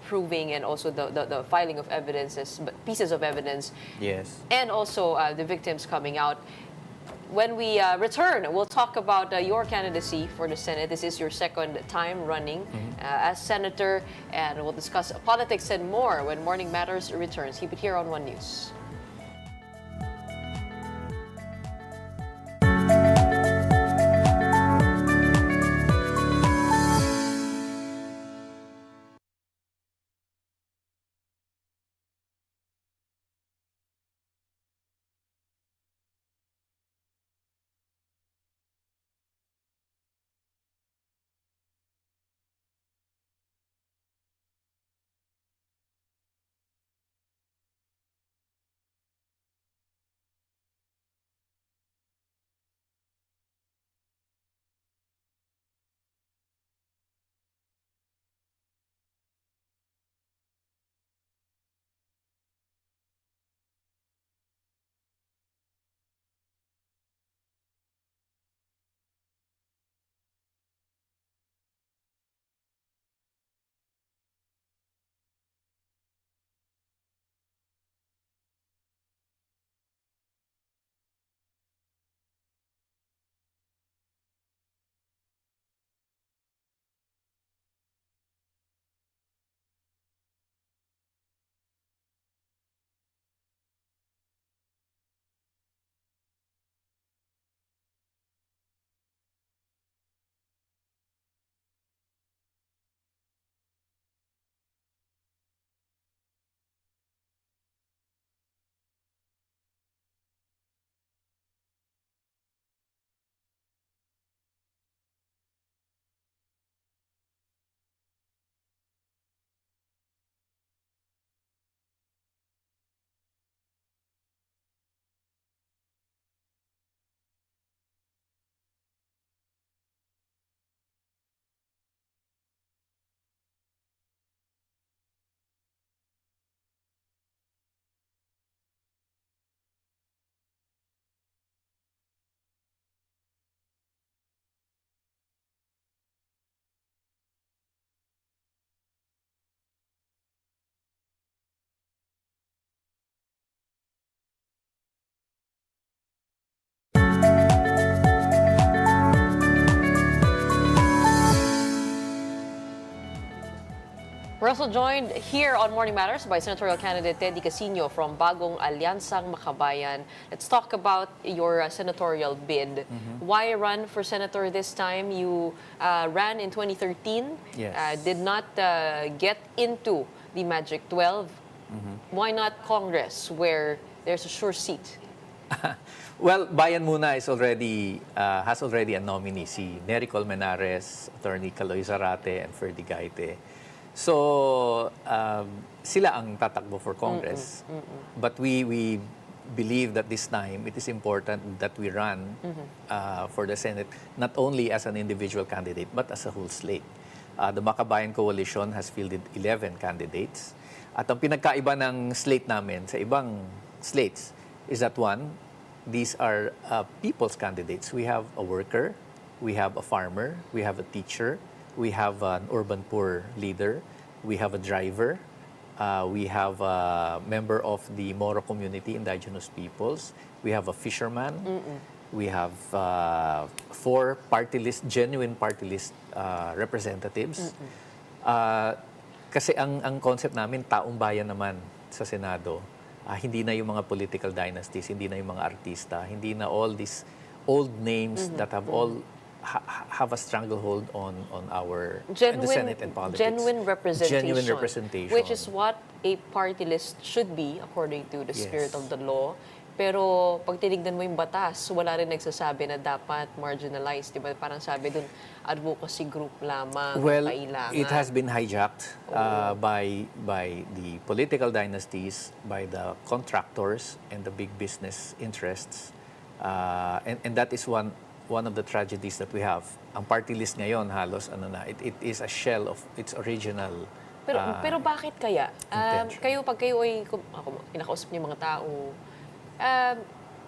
A: proving and also the filing of evidences, pieces of evidence. Yes. And also the victims coming out. When we return, we'll talk about your candidacy for the Senate. This is your second time running as senator, and we'll discuss politics and more when Morning Matters returns. Keep it here on One News. We're also joined here on Morning Matters by Senatorial candidate Teddy Casino from Bagong Alyansang Makabayan. Let's talk about your senatorial bid. Why run for senator this time? You ran in 2013,
J: Yes.
A: did not get into the Magic 12. Why not Congress, where there's a sure seat?
J: Well, Bayan Muna is already has already a nominee, si Nery Colmenares, Attorney Caloy Zarate, and Ferdy Gaite. So, sila ang tatakbo for Congress. But we believe that this time it is important that we run for the Senate not only as an individual candidate but as a whole slate. The Makabayan Coalition has fielded 11 candidates. At ang pinagkaiba ng slate namin sa ibang slates is that one, these are people's candidates. We have a worker, we have a farmer, we have a teacher, we have an urban poor leader, we have a driver, we have a member of the Moro community, indigenous peoples, we have a fisherman, we have 4 party list, genuine party list representatives. Kasi ang concept namin, taong bayan naman sa Senado. Hindi na yung mga political dynasties, hindi na yung mga artista, hindi na all these old names that have all have a stranglehold on our in the Senate and politics.
A: Genuine representation.
J: Which
A: is what a party list should be according to the spirit of the law. Pero pag tinignan mo yung batas, wala rin nagsasabi na dapat marginalized. Di ba? Parang sabi dun, advocacy group lamang
J: Well,
A: kailangan.
J: it has been hijacked by the political dynasties, by the contractors and the big business interests. And that is one of the tragedies that we have. Ang party list ngayon halos it is a shell of its original
A: Pero bakit kaya?
J: intention.
A: Pag kayo ay, ako, kinakausap niyo yung mga tao,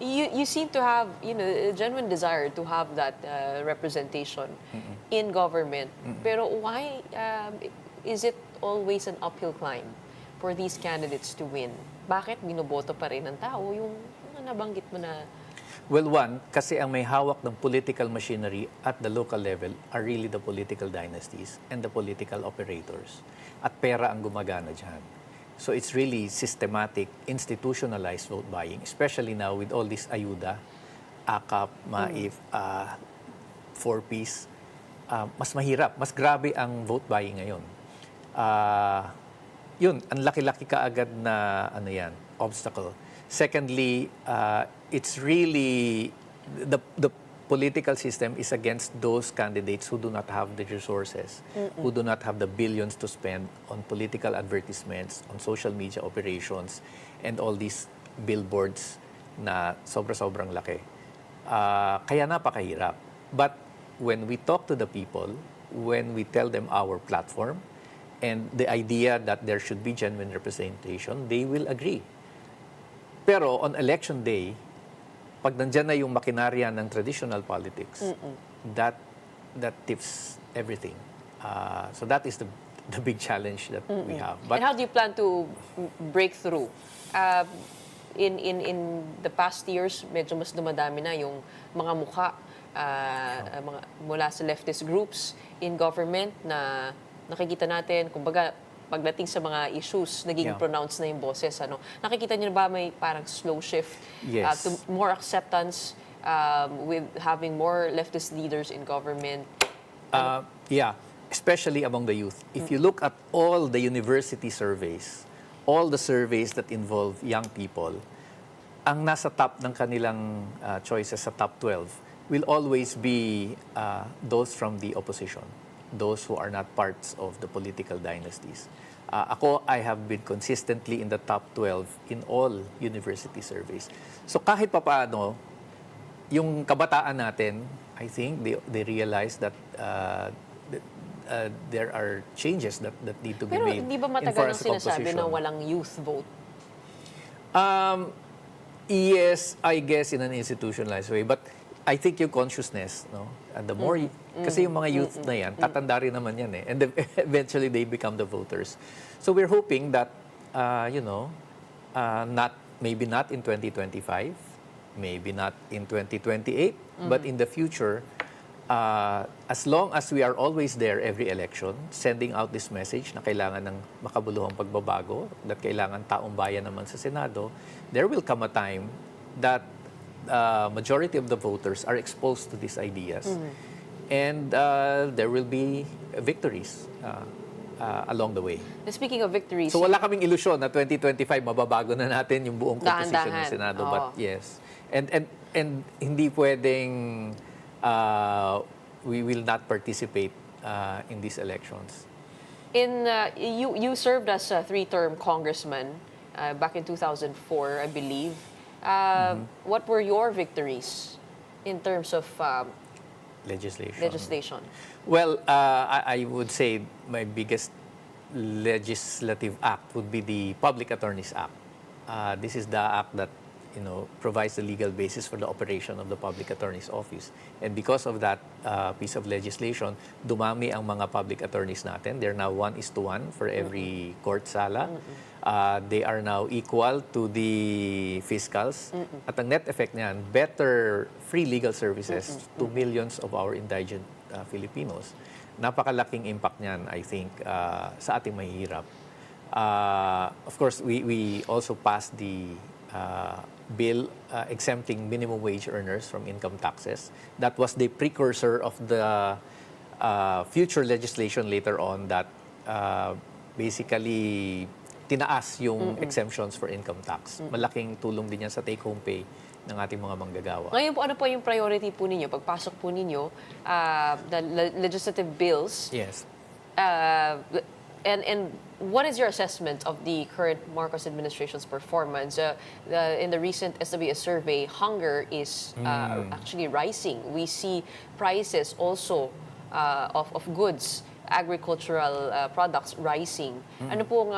A: you seem to have, a genuine desire to have that representation in government. Pero why is it always an uphill climb for these candidates to win? Bakit binoboto pa rin ng tao yung nabanggit mo na?
J: Well, one, kasi ang may hawak ng political machinery at the local level are really the political dynasties and the political operators. At pera ang gumagana dyan. So it's really systematic, institutionalized vote buying, especially now with all this ayuda, AKAP, MAIF, 4Ps. Mas mahirap, mas grabe ang vote buying ngayon. Yun, ang laki-laki kaagad na obstacle. Secondly, it's really the political system is against those candidates who do not have the resources, who do not have the billions to spend on political advertisements, on social media operations, and all these billboards na sobrang laki. Kaya napakahirap. But when we talk to the people, when we tell them our platform, and the idea that there should be genuine representation, they will agree. Pero on election day, pag nandyan na yung makinarya ng traditional politics, that tips everything. So that is the big challenge that we have.
A: And how do you plan to break through? In the past years, medyo mas dumadami na yung mga mukha mula sa leftist groups in government na nakikita natin, kumbaga, pagdating sa mga issues, naging pronounced na yung boses. Nakikita niyo ba may parang slow shift
J: Yes.
A: to more acceptance with having more leftist leaders in government?
J: Yeah, especially among the youth. If you look at all the university surveys, all the surveys that involve young people, ang nasa top ng kanilang choices sa top 12 will always be those from the opposition, those who are not parts of the political dynasties. Ako, I have been consistently in the top 12 in all university surveys. So kahit papaano, yung kabataan natin, I think they realize that there are changes that need to be
A: Pero
J: made.
A: hindi ba
J: in
A: matagal
J: foreign
A: nang sinasabi
J: composition.
A: na walang youth vote?
J: Yes, I guess in an institutionalized way. But I think yung consciousness, no? And the more, kasi yung mga youth na yan, tatanda rin naman yan eh. And then eventually they become the voters. So we're hoping that, maybe not in 2025, maybe not in 2028, but in the future, as long as we are always there every election, sending out this message na kailangan ng makabuluhang pagbabago, that kailangan taong bayan naman sa Senado, there will come a time that majority of the voters are exposed to these ideas. And there will be victories along the way.
A: Speaking of victories,
J: So wala kaming ilusyon na 2025 mababago na natin yung buong composition ng
A: Dahan-dahan.
J: Senado.
A: Oo.
J: But yes. And hindi pwedeng we will not participate in these elections.
A: You served as a three-term congressman back in 2004, I believe. What were your victories in terms of legislation?
J: Well, I would say my biggest legislative act would be the Public Attorneys Act. This is the act that provides the legal basis for the operation of the Public Attorney's Office. And because of that piece of legislation, dumami ang mga public attorneys natin. They're now 1:1 for every court sala. They are now equal to the fiscals. At ang net effect niyan, better free legal services to millions of our indigent Filipinos. Napakalaking impact niyan, I think, sa ating mahihirap. Of course, we also passed the bill exempting minimum wage earners from income taxes. That was the precursor of the future legislation later on that basically tinaas yung exemptions for income tax. Malaking tulong din yan sa take-home pay ng ating mga manggagawa.
A: Ngayon po, ano po yung priority po ninyo? Pagpasok po ninyo, the legislative bills,
J: Yes.
A: and what is your assessment of the current Marcos administration's performance? In the recent SWS survey, hunger is actually rising. We see prices also of goods, agricultural products rising. Ano pong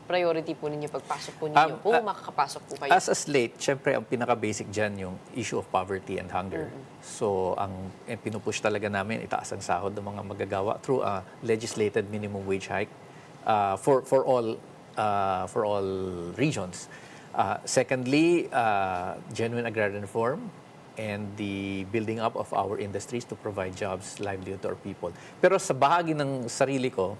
A: priority po ninyo pagpasok po ninyo? Kung makakapasok po kayo.
J: As a slate, syempre ang pinaka-basic dyan yung issue of poverty and hunger. So, ang pinupush talaga namin, itaas ang sahod ng mga magagawa through a legislated minimum wage hike for all regions. Secondly, genuine agrarian reform and the building up of our industries to provide jobs, livelihood to our people. Pero sa bahagi ng sarili ko,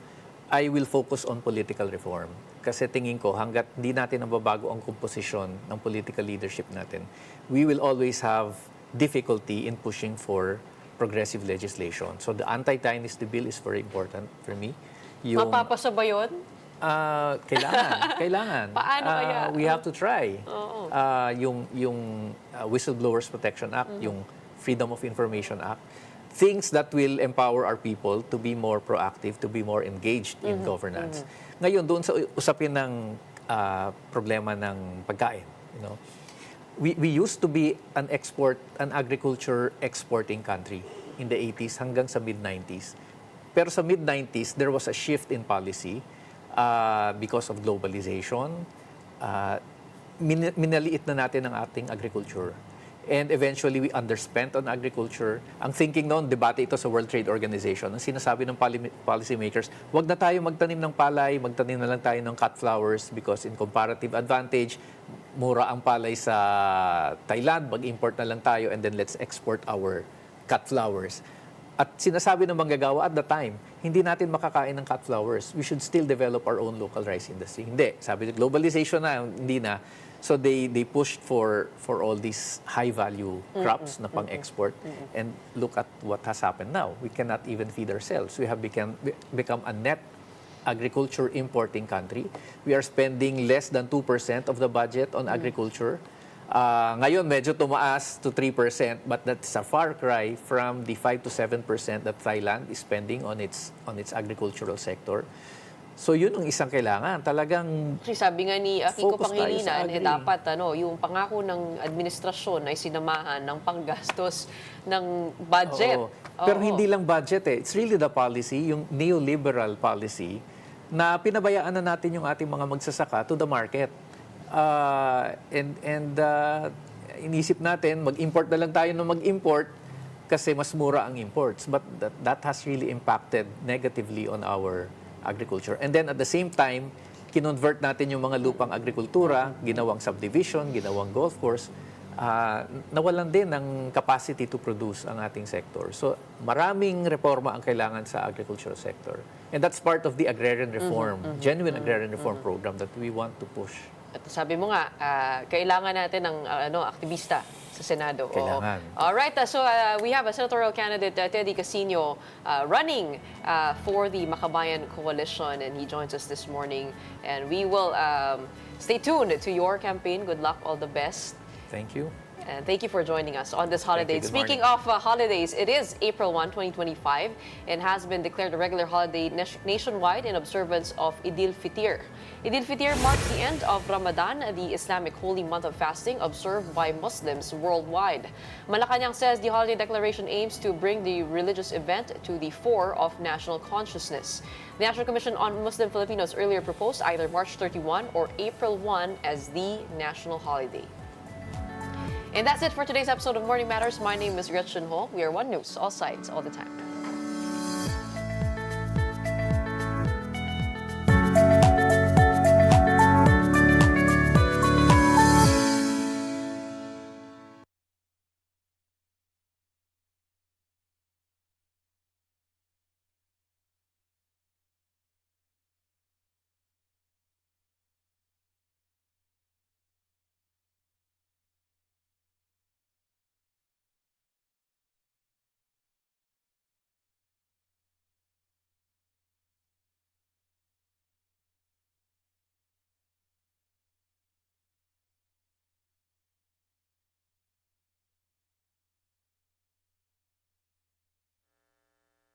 J: I will focus on political reform. Kasi tingin ko, hanggat di natin nababago ang komposisyon ng political leadership natin, we will always have difficulty in pushing for progressive legislation. So the anti-dynasty bill is very important for me.
A: Mapapasa ba yun?
J: Kailangan.
A: Paano kaya?
J: We have to try.
A: Oo.
J: Yung Whistleblowers Protection Act, yung Freedom of Information Act, things that will empower our people to be more proactive, to be more engaged in governance. Ngayon, doon sa usapin ng problema ng pagkain, you know, we used to be an agriculture exporting country in the 80s hanggang sa mid-90s. Pero sa mid-90s, there was a shift in policy because of globalization. Minaliit na natin ang ating agriculture. And eventually, we underspent on agriculture. Ang thinking noon, debate ito sa World Trade Organization. Ang sinasabi ng policymakers, wag na tayo magtanim ng palay, magtanim na lang tayo ng cut flowers because in comparative advantage, mura ang palay sa Thailand, mag-import na lang tayo and then let's export our cut flowers. At sinasabi ng manggagawa at the time, hindi natin makakain ng cut flowers. We should still develop our own local rice industry. Hindi. Sabi nila, globalization na, hindi na. So they pushed for all these high-value crops na pang-export. And look at what has happened now. We cannot even feed ourselves. We have become a net agriculture importing country. We are spending less than 2% of the budget on agriculture. Ngayon, medyo tumaas to 3%, but that's a far cry from the 5 to 7% that Thailand is spending on its agricultural sector. So yun ang isang kailangan. Talagang
A: Kasi sabi nga ni Kiko
J: focus tayo sa
A: Pangilinan, dapat yung pangako ng administrasyon ay sinamahan ng panggastos ng budget.
J: Oo. Pero
A: Oo.
J: hindi lang budget eh. It's really the policy, yung neoliberal policy, na pinabayaan na natin yung ating mga magsasaka to the market. Inisip natin, mag-import na lang tayo ng mag-import kasi mas mura ang imports. But that has really impacted negatively on our agriculture. And then at the same time, kinonvert natin yung mga lupang agrikultura, ginawang subdivision, ginawang golf course, nawalan din ng capacity to produce ang ating sector. So maraming reforma ang kailangan sa agricultural sector. And that's part of the agrarian reform, genuine agrarian reform program that we want to push.
A: At sabi mo nga, kailangan natin ng aktivista sa Senado.
J: Kailangan.
A: Alright, so we have a senatorial candidate, Teddy Casino, running for the Makabayan Coalition, and he joins us this morning. And we will stay tuned to your campaign. Good luck, all the best.
J: Thank you.
A: And thank you for joining us on this holiday.
J: Good
A: Speaking
J: morning.
A: of holidays, it is April 1, 2025 and has been declared a regular holiday nationwide in observance of Idil Fitr. Idil Fitr marks the end of Ramadan, the Islamic holy month of fasting observed by Muslims worldwide. Malacanang says the holiday declaration aims to bring the religious event to the fore of national consciousness. The National Commission on Muslim Filipinos earlier proposed either March 31 or April 1 as the national holiday. And that's it for today's episode of Morning Matters. My name is Gretchen Ho. We are One News, all sides, all the time.